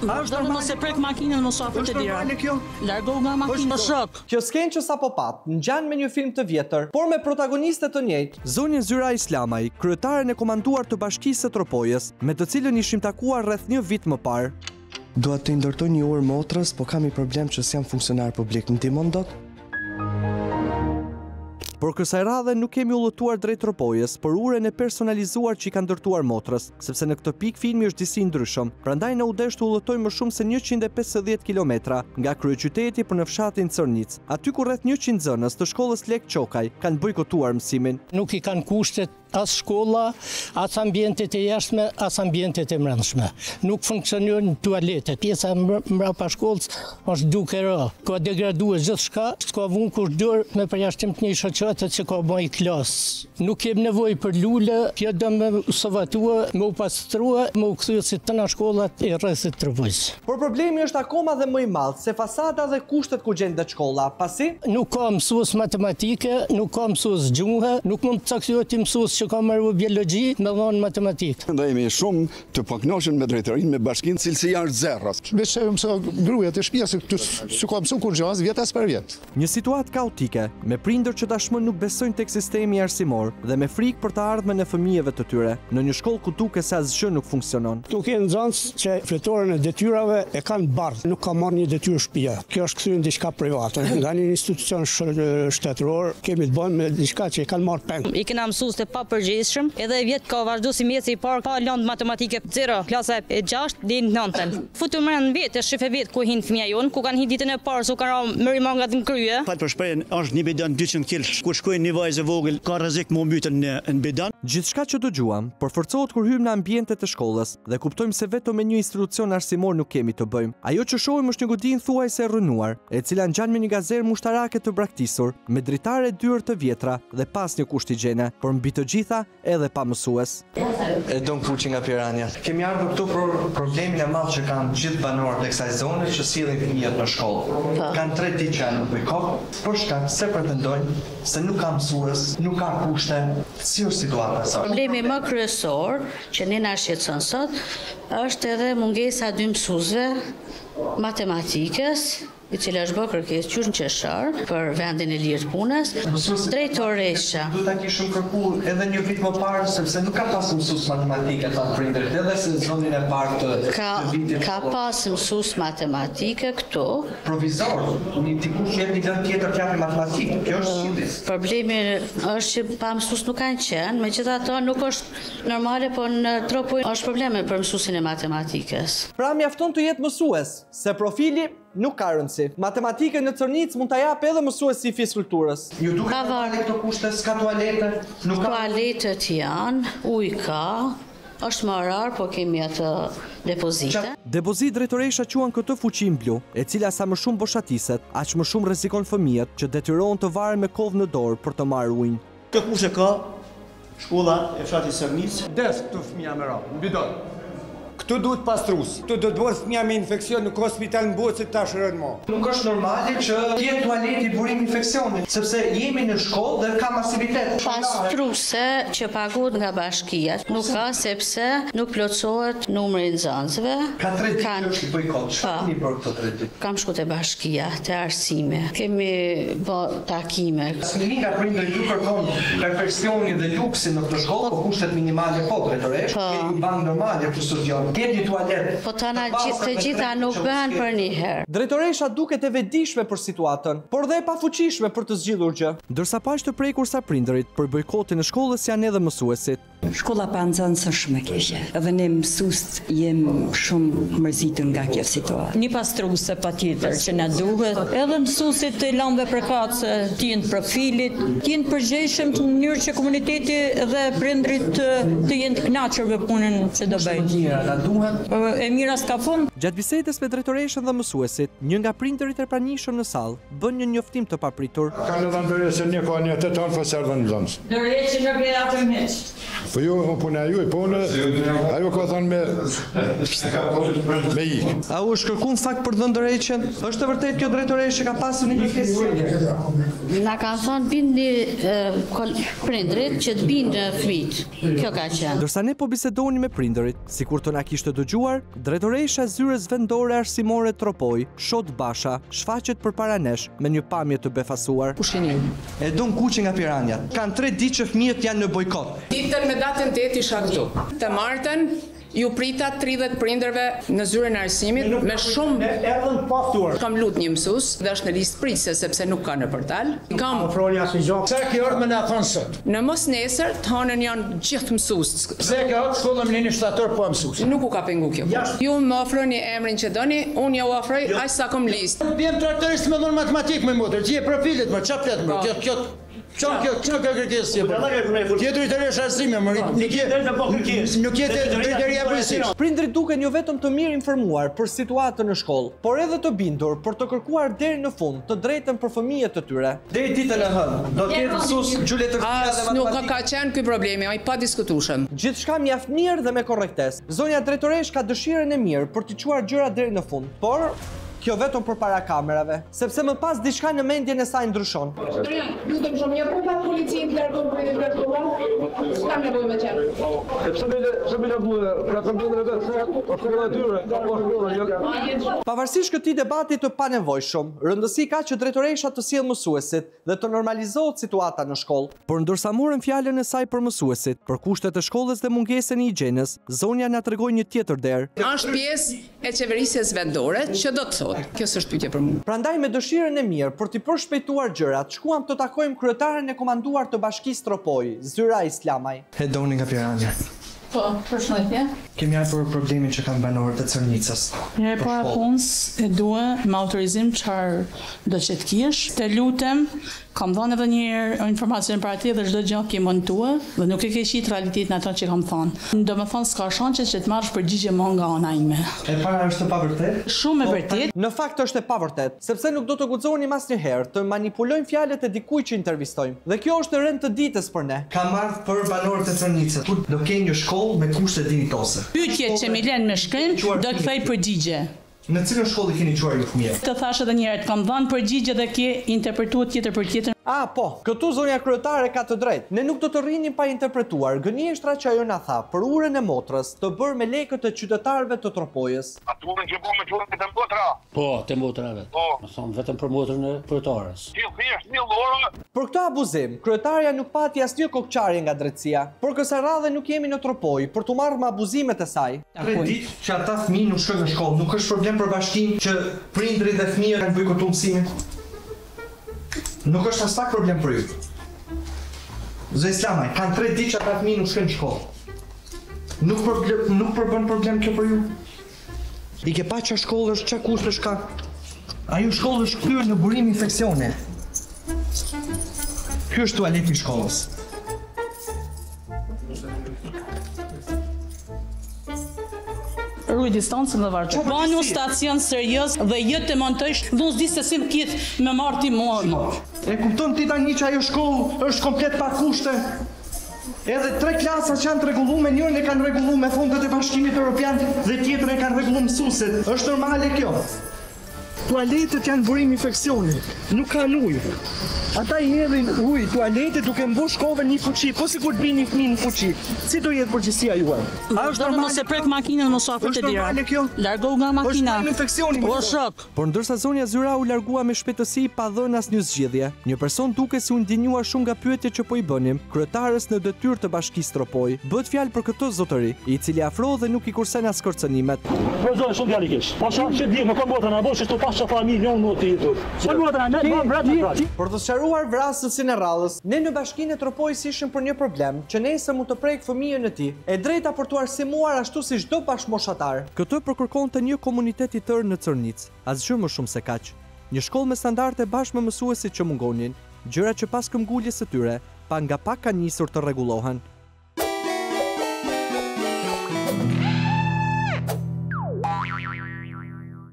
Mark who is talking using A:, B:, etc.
A: Mos e prek makinën mos afër të dira. Largo nga makina shok.
B: Kjo skenë që sapo pat ngjan me një film të vjetër, por me protagoniste të njëjtë. Zonja Zyra Islamaj, kryetare e komanduar të Bashkisë së Tropojës, me të cilën ishim takuar rreth një vit më parë.
C: Dua të ndërtoj një urë motrës, po kam një problem që s'jam funksionar publik. Më ndihmon dot?
B: Por kësaj radhe nuk kemi udhëtuar drejt Tropojës, por urën e personalizuar që i ka ndërtuar motrës, sepse në këtë pikë filmi është disi ndryshëm. Prandaj na u desh të udhëtojmë më shumë se 150 kilometra nga kryeqyteti për në fshatin Cërnic, aty ku rreth 100 nxënës të shkollës Lek Çokaj kanë bojkotuar mësimin.
D: Nuk i kanë kushtet as shkolla, as ambientet e jashtme, as ambientet e brendshme. Nuk funksionojnë tualetet. Pjesa mbrapa shkollës është duke rë. Ka degraduar gjithçka, s'ka vënë kur dorë me përjashtim të një shoqate që ka bëj klas. Nuk kem nevojë për lule, kjo do më sovatua, më u pastrua, më u kthye si tëna shkollat e rrethit Tropojës.
B: Por problemi është akoma dhe më i madh, se fasada dhe kushtet ku gjendet shkolla, pasi
D: nuk ka mësues matematike, nuk ka mësues gjuhë, nuk mund të caktohet mësues që ka marrë biologji me dhënë matematikë.
E: Ne jemi shumë të pakënaqur me drejtorinë, me bashkinë, cilësia është zero.
F: Veç mëso gruajat e shtëpisë këtu s'u ka mësuar kur gjaz vjet as për vjet.
B: Një situatë kaotike, me prindër që tashmë nuk besojnë tek sistemi arsimor dhe me frikë për të ardhmen e fëmijëve të tyre, në një shkollë ku duket se asgjë nuk funksionon.
G: Tu ke nxënës që fletorën e detyrave e kanë bardhë, nuk ka marrë një detyrë shtëpia. Kjo është kthyer në diçka private. Nga një institucion shtetëror kemi të bëjmë me diçka që e kanë marrë peng.
A: I kena mësues të papërgjegjshëm, edhe vjet ka vazhdu si mjeci i parë, ka lëndë matematike 0, klasa e 6 deri në 9. Futu më në vetë, shife vetë ku hin fëmia jon, ku kanë hin ditën e parë, su kanë mëri mangat në krye.
H: Fal për shprehjen, është një bidon 200 kg. Ku shkojnë një vajzë vogël, ka rrezik më mbytën në bidon.
B: Gjithçka që dëgjuam, përforcohet kur hym në ambientet e shkollës dhe kuptojmë se vetëm me një institucion arsimor nuk kemi të bëjmë. Ajo që shohim është një godinë thuajse e rrënuar, e cila ngjan me një gazerë mushtarake të braktisur, me dritare dyert të vjetra dhe pas një kushtigjene, por mbi të gjitha edhe pa mësues.
C: E don kuçi nga Pirania. Kemi ardhur këtu për problemin e madh që kanë gjithë banorët e kësaj zone që sillin fëmijët në shkollë. Kanë 3 ditë që janë në bojkot, por shkak se pretendojnë se nuk ka mësues, nuk ka kushte. Si është situata sot?
I: Problemi më kryesor që ne na shqetëson sot është edhe mungesa e 2 mësuesve matematikës, i cila është bërë kërkesë qysh në qeshor për vendin e lirë të punës, drejtoresha.
C: Do ta kishim kërkuar edhe një vit më parë sepse nuk ka pas mësues matematike të prindërit, edhe sezonin e parë të vitit.
I: Ka pas mësues matematike këtu.
C: Provizor, një dikush jep një lëndë tjetër fjalë matematikë. Kjo është shitjes.
I: Problemi është që pa mësues nuk kanë qenë, megjithatë nuk është normale, po në Tropojë është probleme për mësuesin e matematikës.
B: Pra mjafton të jetë mësues, se profili nuk ka rëndësi. Matematikën në Cërnic mund ta jap edhe mësuesi i fizikulturës.
C: Ju duket se këto kushte s'ka tualete, nuk ka.
I: Tualetet janë, ujë ka, është më rar, po kemi atë depozite.
B: Depozit drejtoresha quan këtë fuqin blu, e cila sa më shumë boshatiset, aq më shumë rrezikon fëmijët që detyrohen të varen me kovë në dorë për të marrë ujin.
H: Këtë kushte ka shkolla e fshatit Cërnic.
J: Desk këtu fëmia me radhë, mbi dorë. Këtu duhet pastrus. Këtu do të bëhet fëmia me infeksion në hospital në botë se tash rënë më.
C: Nuk është normale që tjetë tualeti burim infeksionit, sepse jemi në shkollë dhe ka masivitet.
I: Pastruse që paguhet nga bashkia nuk ka sepse nuk plotësohet numri i nxënësve.
C: Ka 3 ditë që është bojkot. Çfarë për këto 3 ditë?
I: Kam shku te bashkia, te arsime. Kemi bë takime.
C: Asnjë nga prindërit nuk kërkon perfeksionin dhe luksin në këtë shkollë, po kushtet minimale po drejtoresh, kemi banë normale për studion.
I: Po tana të gjitha nuk bëhen për një herë.
B: Drejtoresha duket e vetëdijshme për situatën, por dhe e pafuqishme për të zgjidhur gjë. Ndërsa pa të prekur sa prindërit për bojkotin e shkollës janë edhe mësuesit.
K: Shkolla pa nxënës është shumë e keqe. Edhe ne mësues jem shumë mërzitur nga kjo situatë.
A: Një pastruese patjetër që na duhet, edhe mësuesit të lëndëve përkatëse, të jenë profilit, të jenë përgjegjshëm në mënyrë që komuniteti dhe prindërit të jenë të kënaqur me punën që do bëjnë. E mira s'ka fund.
B: Gjatë bisedës me drejtoreshën dhe mësuesit, një nga prindërit e pranishëm në sallë bën një njoftim të papritur.
F: Kanë dhënë se një ka një teton fasardën nxënës.
A: Dorëçi nuk e atë mish.
F: Po jo, puna ju e punë, ajo ka thënë me ikë.
C: A u shkërkun fakt për dhëndërheqjen? Është e vërtet kjo drejtoreshe ka pasur një kërkesë?
I: Na kanë thonë bindi prindrit që të bindë fëmijët. Kjo ka qenë.
B: Ndërsa ne po bisedoni me prindërit, sikur të na kishte dëgjuar, drejtoresha e zyrës vendore arsimore Tropoj, Shot Basha, shfaqet përpara nesh me një pamje të befasuar.
C: E don kuqe nga Piranjat. Kanë 3 ditë që fëmijët janë në bojkot.
L: Ditën me datën 8 isha këtu. Të martën ju prita 30 prindërve në zyrën e arsimit me shumë kam lut një mësues dhe është në listë pritëse sepse nuk ka në portal. Kam
D: Sa ke orë me na thonë sot?
L: në mos nesër të hanën janë gjithë mësues.
D: Pse ke orë shkollën në një shtator po mësues?
L: Nuk u ka pengu kjo. Ju më ofroni emrin që doni, unë ja u ofroj aq sa kam listë.
D: Vjen traktorist me dhon matematik me motër, ti e profilit më çfarë flet më? Kjo kërkesë po. Ti drejtoresh arsime, nuk jetë drejtoria përgjithësisht.
B: Prindrit duken jo vetëm të mirë informuar për situatën në shkollë, por edhe të bindur për të kërkuar deri në fund të drejtën për fëmijët të tyre.
C: Deri ditën e hënë, do të jetë mësues gjule të fëmijëve dhe matematikë.
L: Nuk ka qenë ky problemi, ai pa diskutueshëm.
B: Gjithçka mjaft mirë dhe me korrektesë. Zonja drejtoresh ka dëshirën e mirë për të çuar gjërat deri në fund, por kjo vetëm përpara kamerave, sepse më pas diçka në mendjen e saj ndryshon.
L: Lutem shumë, një punë policinë të largon për të vërtetuar. S'kam nevojë me çfarë.
B: Pavarësisht këtij debati të panevojshëm, rëndësi ka që drejtoresha të sjellë mësuesit dhe të normalizohet situata në shkollë. Por ndërsa morën fjalën e saj për mësuesit, për kushtet e shkollës dhe mungesën e higjienës, zonja na tregoi një tjetër derë.
L: Është pjesë e qeverisjes vendore që do të thotë. Kjo s'është pyetje për mua.
B: Prandaj me dëshirën e mirë për të përshpejtuar gjërat, shkuam të takojmë kryetaren e komanduar të Bashkisë Tropoj, Zyra Islamaj.
C: E doni nga Piranja.
M: Po, përshëndetje.
C: Kemi ardhur për problemin që kanë banorët e Cërnicës.
M: Njëherë para punës e dua me autorizim çfarë do që të kish. Të lutem, kam dhënë edhe një herë informacion para ti dhe çdo gjë ke montuar dhe nuk e ke qit realitetin ato që kam thënë. Domethënë s'ka shanse që të marrësh përgjigje më nga ana ime.
C: E para është e pavërtet?
M: Shumë e vërtet.
B: Në fakt është e pavërtet, sepse nuk do të guxonim asnjëherë të manipulojmë fjalët e dikujt që intervistojmë. Dhe kjo është rënd të ditës për ne.
C: Kam ardhur për banorët e Cërnicës. Do kenë një shkollë me kushte dinjitose.
M: Pyetjet që mi lën me shkrim do të kthej përgjigje.
C: Në cilën shkollë keni çuar ju fëmijët?
M: Të thash edhe një herë, kam dhënë përgjigje dhe ke interpretuar tjetër për tjetër.
B: Po, këtu zonja kryetare ka të drejtë. Ne nuk do të rrinim pa interpretuar gënjeshtra që ajo na tha për urën e motrës të bërë me lekët e qytetarëve të Tropojës.
N: Atë urën që bën me urën të motra?
O: Po, të motrave.
N: Po.
O: Më thonë vetëm për motrën e kryetares.
N: Ti thjesht një llora.
B: Për këtë abuzim, kryetarja nuk pati asnjë kokçarje nga drejtësia. Por kësaj radhe nuk jemi në Tropoj për të marrë me abuzimet e saj.
C: 3 ditë që ata fëmijë nuk shkojnë në shkollë, nuk është problem për bashkinë që prindrit dhe fëmijët kanë bojkotuar mësimin. Nuk është as pak problem për ju. Zë Islamaj, kanë 3 ditë që ata fëmijë nuk shkojnë në shkollë. Nuk përbën problem kjo për ju. I ke pa që shkollë është që kushtesh ka. Ajo shkollë është kryer në burim infeksione. Ky është tualeti i shkollës.
M: Ruaj distancën dhe vazhdo. Bani stacion serioz dhe jo të montojsh, do s'di se si më kit me marti mua.
C: E kupton ti tani që ajo shkollë është komplet pa kushte? Edhe 3 klasa që janë të rregulluar, njërin e kanë rregulluar me fondet e Bashkimit Evropian dhe tjetrën e kanë rregulluar mësuesit. Është normale kjo? Tualetet janë burim infeksioni, nuk kanë ujë. Ata i hedhin ujë tualete duke mbush kovën një fuqi, po sikur bini fëmijë në fuqi. Si do jetë përgjegjësia juaj?
M: A është normale mos e prek makinën mos afër të dira? Largohu nga makina.
C: Është infeksioni.
M: Po shok.
B: Por ndërsa zonja Zyra u largua me shpejtësi pa dhënë asnjë zgjidhje, një person duke si u ndinjua shumë nga pyetjet që po i bënim, kryetarës në detyrë të Bashkisë Tropoj, bëhet fjalë për këtë zotëri, i cili afro dhe nuk i kursen as kërcënimet.
P: Prezoj shumë fjalë keq. Po shoh që di, më kam bota na bosh të pasha familjon në ti. Po bota na
B: Për të sqaruar vrasësin e rradhës, ne në Bashkinë e Tropojës ishim për një problem që nesër mund të prek fëmijën e tij, e drejta për t'u arsimuar ashtu si çdo bashkëmoshatar. Këtë përkërkonte një komunitet i tërë në Cërnicë, asgjë më shumë se kaq. Një shkollë me standarde bashkë me mësuesit që mungonin, gjëra që pas këmbguljes së tyre, pa nga pak ka nisur të rregullohen.